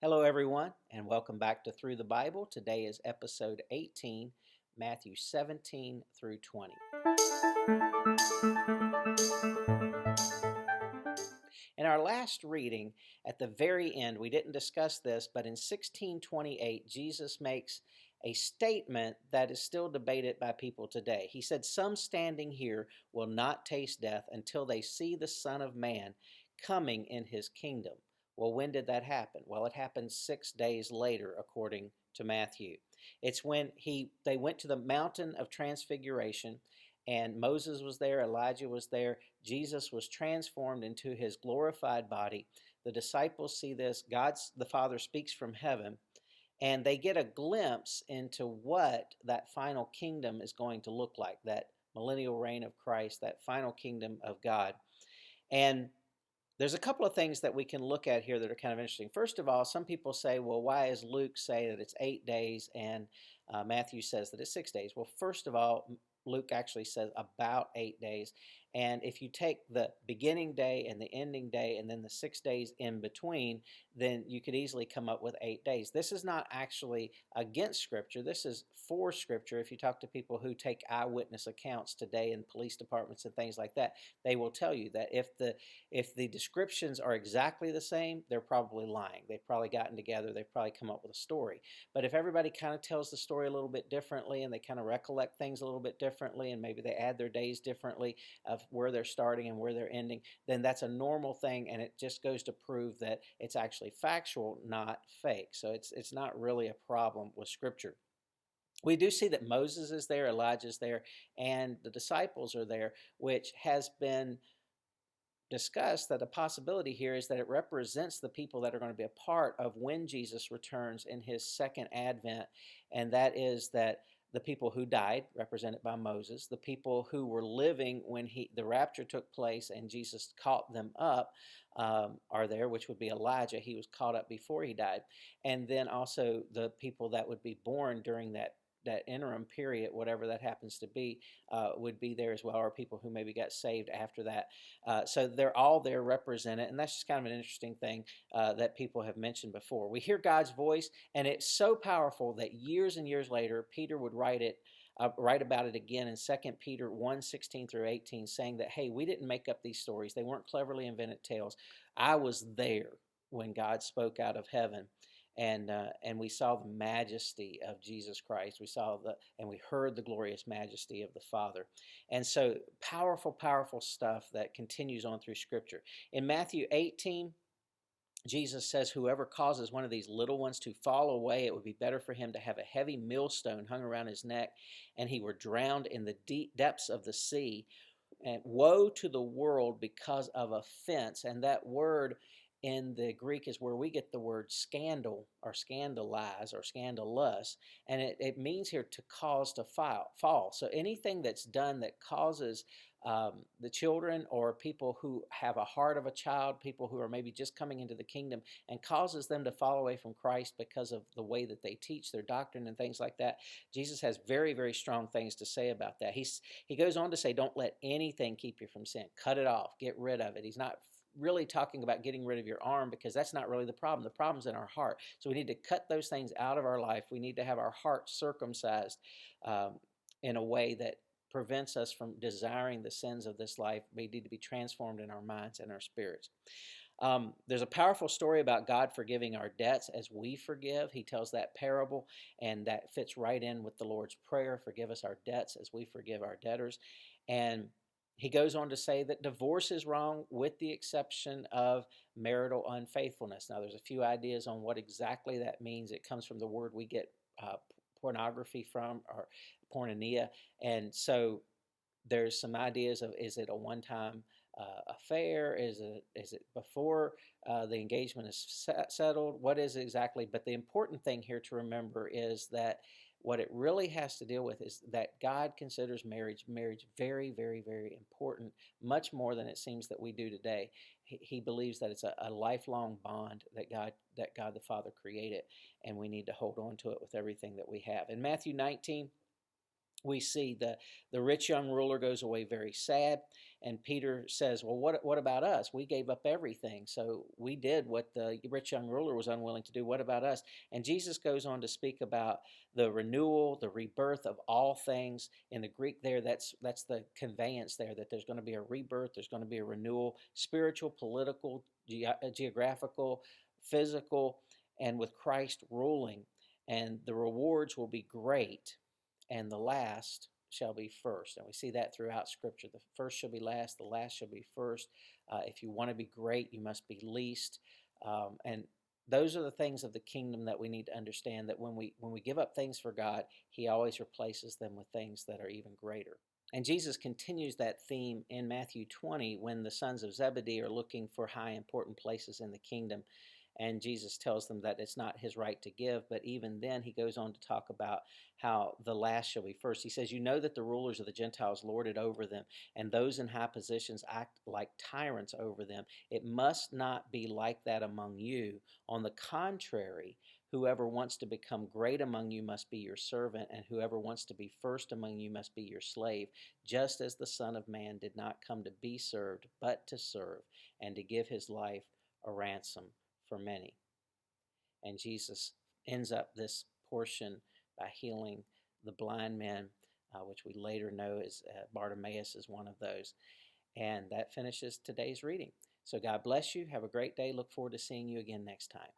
Hello, everyone, and welcome back to Through the Bible. Today is episode 18, Matthew 17 through 20. In our last reading, at the very end, we didn't discuss this, but in 1628, Jesus makes a statement that is still debated by people today. He said, "Some standing here will not taste death until they see the Son of Man coming in his kingdom." Well, when did that happen? Well, it happened 6 days later, according to Matthew. It's when they went to the mountain of transfiguration, and Moses was there, Elijah was there, Jesus was transformed into his glorified body. The disciples see this. God the Father speaks from heaven, and they get a glimpse into what that final kingdom is going to look like, that millennial reign of Christ, that final kingdom of God. And there's a couple of things that we can look at here that are kind of interesting. First of all, some people say, well, why does Luke say that it's 8 days and Matthew says that it's 6 days? Well, first of all, Luke actually says about 8 days. And if you take the beginning day and the ending day and then the 6 days in between, then you could easily come up with 8 days. This is not actually against Scripture. This is for Scripture. If you talk to people who take eyewitness accounts today in police departments and things like that, they will tell you that if the descriptions are exactly the same, they're probably lying. They've probably gotten together. They've probably come up with a story. But if everybody kind of tells the story a little bit differently and they kind of recollect things a little bit differently and maybe they add their days differently of where they're starting and where they're ending, then that's a normal thing, and it just goes to prove that it's actually factual, not fake. So it's not really a problem with Scripture. We do see that Moses is there, Elijah's there, and the disciples are there, which has been discussed that a possibility here is that it represents the people that are going to be a part of when Jesus returns in his second advent, and that is that the people who died, represented by Moses, the people who were living when the rapture took place and Jesus caught them up are there, which would be Elijah. He was caught up before he died. And then also the people that would be born during that interim period, whatever that happens to be, would be there as well, or people who maybe got saved after that. So they're all there represented, and that's just kind of an interesting thing that people have mentioned before. We hear God's voice, and it's so powerful that years and years later, Peter would write about it again in 2 Peter 1:16 through 18, saying that, hey, we didn't make up these stories. They weren't cleverly invented tales. I was there when God spoke out of heaven. And we saw the majesty of Jesus Christ. And we heard the glorious majesty of the Father. And so powerful, powerful stuff that continues on through Scripture. In Matthew 18, Jesus says, whoever causes one of these little ones to fall away, it would be better for him to have a heavy millstone hung around his neck, and he were drowned in the deep depths of the sea. And woe to the world because of offense. And that word in the Greek is where we get the word scandal or scandalize or scandalous. And it means here to cause to fall. So anything that's done that causes the children or people who have a heart of a child, people who are maybe just coming into the kingdom, and causes them to fall away from Christ because of the way that they teach their doctrine and things like that. Jesus has very, very strong things to say about that. He goes on to say, don't let anything keep you from sin. Cut it off. Get rid of it. He's not really talking about getting rid of your arm, because that's not really the problem. The problem's in our heart. So we need to cut those things out of our life. We need to have our heart circumcised in a way that prevents us from desiring the sins of this life. We need to be transformed in our minds and our spirits. There's a powerful story about God forgiving our debts as we forgive. He tells that parable, and that fits right in with the Lord's Prayer, forgive us our debts as we forgive our debtors. And he goes on to say that divorce is wrong with the exception of marital unfaithfulness. Now, there's a few ideas on what exactly that means. It comes from the word we get pornography from, or porneia. And so there's some ideas of, is it a one-time affair? Is it before the engagement is settled? What is it exactly? But the important thing here to remember is that what it really has to deal with is that God considers marriage very, very, very important, much more than it seems that we do today. He believes that it's a lifelong bond that God the Father created, and we need to hold on to it with everything that we have. In Matthew 19, we see the rich young ruler goes away very sad, and Peter says, well, what about us? We gave up everything, so we did what the rich young ruler was unwilling to do. What about us? And Jesus goes on to speak about the renewal, the rebirth of all things. In the Greek there, that's the conveyance there, that there's going to be a rebirth, there's going to be a renewal, spiritual, political, geographical, physical, and with Christ ruling. And the rewards will be great, and the last shall be first. And we see that throughout Scripture. The first shall be last, the last shall be first. If you want to be great, you must be least. And those are the things of the kingdom that we need to understand, that when we give up things for God, He always replaces them with things that are even greater. And Jesus continues that theme in Matthew 20 when the sons of Zebedee are looking for high important places in the kingdom. And Jesus tells them that it's not his right to give. But even then, he goes on to talk about how the last shall be first. He says, you know that the rulers of the Gentiles lord it over them, and those in high positions act like tyrants over them. It must not be like that among you. On the contrary, whoever wants to become great among you must be your servant, and whoever wants to be first among you must be your slave, just as the Son of Man did not come to be served, but to serve, and to give his life a ransom for many. And Jesus ends up this portion by healing the blind men, which we later know as Bartimaeus is one of those. And that finishes today's reading. So God bless you. Have a great day. Look forward to seeing you again next time.